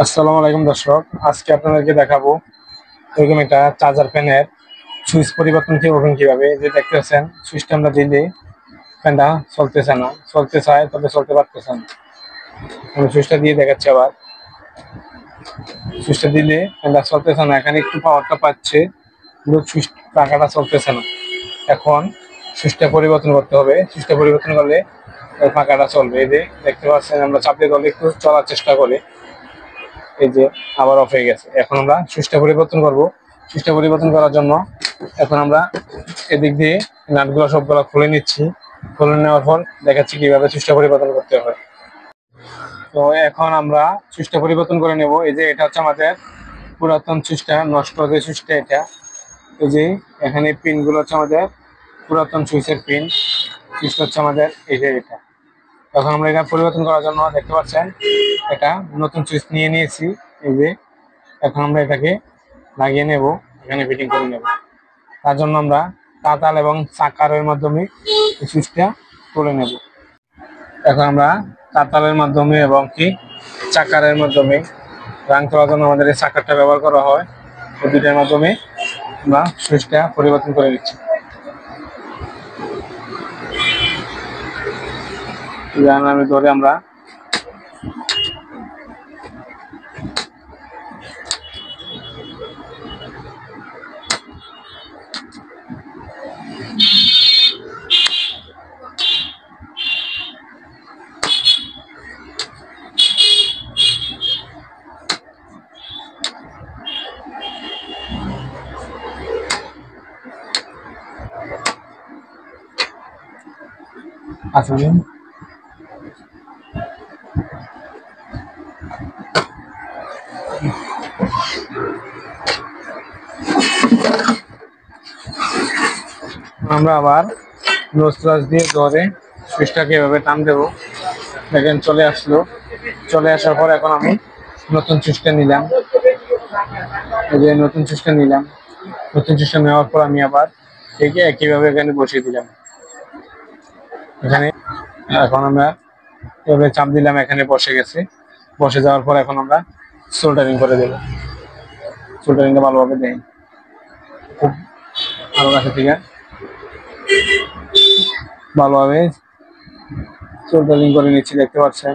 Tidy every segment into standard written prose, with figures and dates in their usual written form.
আসসালামু আলাইকুম দর্শক, আজকে আপনাদেরকে দেখাবো এরকম একটা চার্জার ফ্যানের সুইচ পরিবর্তন কিভাবে যে দেখতে পাচ্ছেন। সুইচটা আমরা দিলে ফ্যানটা চলতেছে না, চলতে চায় তবে চলতে পারতেছে না। আমি সুইচটা দিয়ে দেখাচ্ছি আবার। সুইচটা দিলে ফ্যানটা চলতেছে না, এখানে একটু পাওয়ারটা পাচ্ছে কিন্তু সুইচ পাখাটা চলতেছে না। এখন সুইচটা পরিবর্তন করতে হবে। সুইচটা পরিবর্তন করলে ওই পাখাটা চলবে। এই যে দেখতে পাচ্ছেন, আমরা চাপিয়ে ধরলে একটু চলার চেষ্টা করি, এই যে আবার অফ হয়ে গেছে। এখন আমরা সুইচটা পরিবর্তন করব। সুইচটা পরিবর্তন করার জন্য এখন আমরা এদিক দিয়ে নাটগুলো সবগুলো খুলে নিচ্ছি। খুলে নেওয়ার পর দেখাচ্ছি কিভাবে সুইচটা পরিবর্তন করতে হয়। তো এখন আমরা সুইচটা পরিবর্তন করে নেব। এই যে এটা হচ্ছে আমাদের পুরাতন সুইচটা, নষ্ট যে সুইচটা এটা। এই যে এখানে পিন গুলো হচ্ছে আমাদের পুরাতন সুইচের পিন। সুইচটা হচ্ছে আমাদের এই যে এটা। এখন আমরা এটা পরিবর্তন করার জন্য দেখতে পাচ্ছেন এটা নতুন সুইচ নিয়ে নিয়েছি। এই যে এখন আমরা এটাকে লাগিয়ে নেব, এখানে ফিটিং করে নেব। তার জন্য আমরা তাতাল এবং চাকারের মাধ্যমে এই সুইচটা তুলে নেব। এখন আমরা তাতালের মাধ্যমে এবং কি চাকারের মাধ্যমে রাং করার জন্য আমাদের এই চাকারটা ব্যবহার করা হয়। এই দুইটার মাধ্যমে আমরা সুইচটা পরিবর্তন করে নিচ্ছি। আমি ধরে আমরা আসলে আমরা আবার নোজ দিয়ে ধরে সুইচটাকে এভাবে টান দেবো। দেখেন চলে আসলো। চলে আসার পর এখন আমি নতুন সুইচটা নিলাম। এই যে নতুন সুইচটা নিলাম। নতুন সুইচটা নেওয়ার পর আমি আবার একইভাবে এখানে বসিয়ে দিলাম। এখানে এখন আমরা এভাবে চাপ দিলাম, এখানে বসে গেছে। বসে যাওয়ার পর এখন আমরা সোল্ডারিং করে দেবো। সোল্ডারিংটা ভালোভাবে দেই, খুব ভালো কাছে থেকে ভালোভাবে সোল্ডারিং করে নিচ্ছি, দেখতে পাচ্ছেন।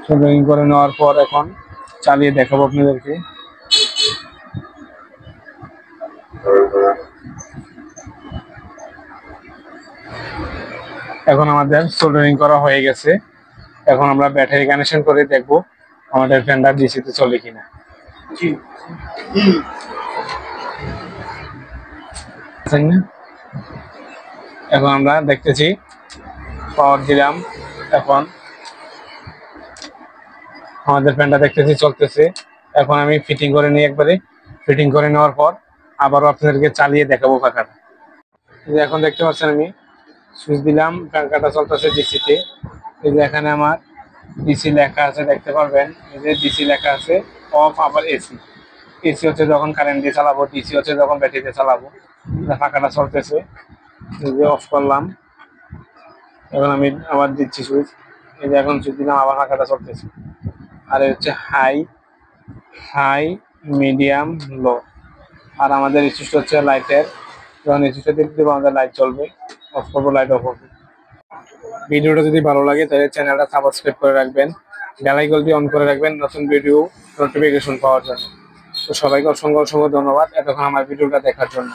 সোল্ডারিং করে নেওয়ার পর এখন চালিয়ে দেখাবো আপনাদেরকে। এখন আমাদের সোল্ডারিং করা হয়ে গেছে। এখন আমরা ব্যাটারি কানেকশন করে দেখবো আমাদের ফ্যানটা ডিসিতে চলে কিনা। এখন আমরা দেখতেছি পাওয়ার দিলাম। এখন আমাদের ফ্যানটা দেখতেছি চলতেছে। এখন আমি ফিটিং করে নিই একবারে। ফিটিং করে নেওয়ার পর আবারও আপনাদেরকে চালিয়ে দেখাবো পাখাটা। এখন দেখতে পাচ্ছেন আমি সুইচ দিলাম, পাখাটা চলতেছে ডিসিতে। এই যে এখানে আমার ডিসি লেখা আছে, দেখতে পারবেন। এই যে ডিসি লেখা আছে অফ, আবার এসি। এসি হচ্ছে যখন কারেন্ট দিয়ে চালাবো, ডিসি হচ্ছে যখন ব্যাটারি দিয়ে চালাবো। পাখাটা চলতেছে। এই যে অফ করলাম, এখন আমি আবার দিচ্ছি সুইচ। এই যে এখন সুইচ দিলাম, আবার পাখাটা চলতেছে। আর হচ্ছে হাই, হাই, মিডিয়াম, লো। আর আমাদের সুইচ হচ্ছে লাইটের, যখন এই সুইচটা দিয়ে দেবো আমাদের লাইট জ্বলবে। অফ করবো, লাইট অফ হবে। ভিডিওটা যদি ভালো লাগে তাহলে চ্যানেলটা সাবস্ক্রাইব করে রাখবেন, বেল আইকনটি অন করে রাখবেন নতুন ভিডিও নোটিফিকেশন পাওয়ার জন্য। তো সবাইকে অসংখ্য অসংখ্য ধন্যবাদ এতক্ষণ আমার ভিডিওটা দেখার জন্য।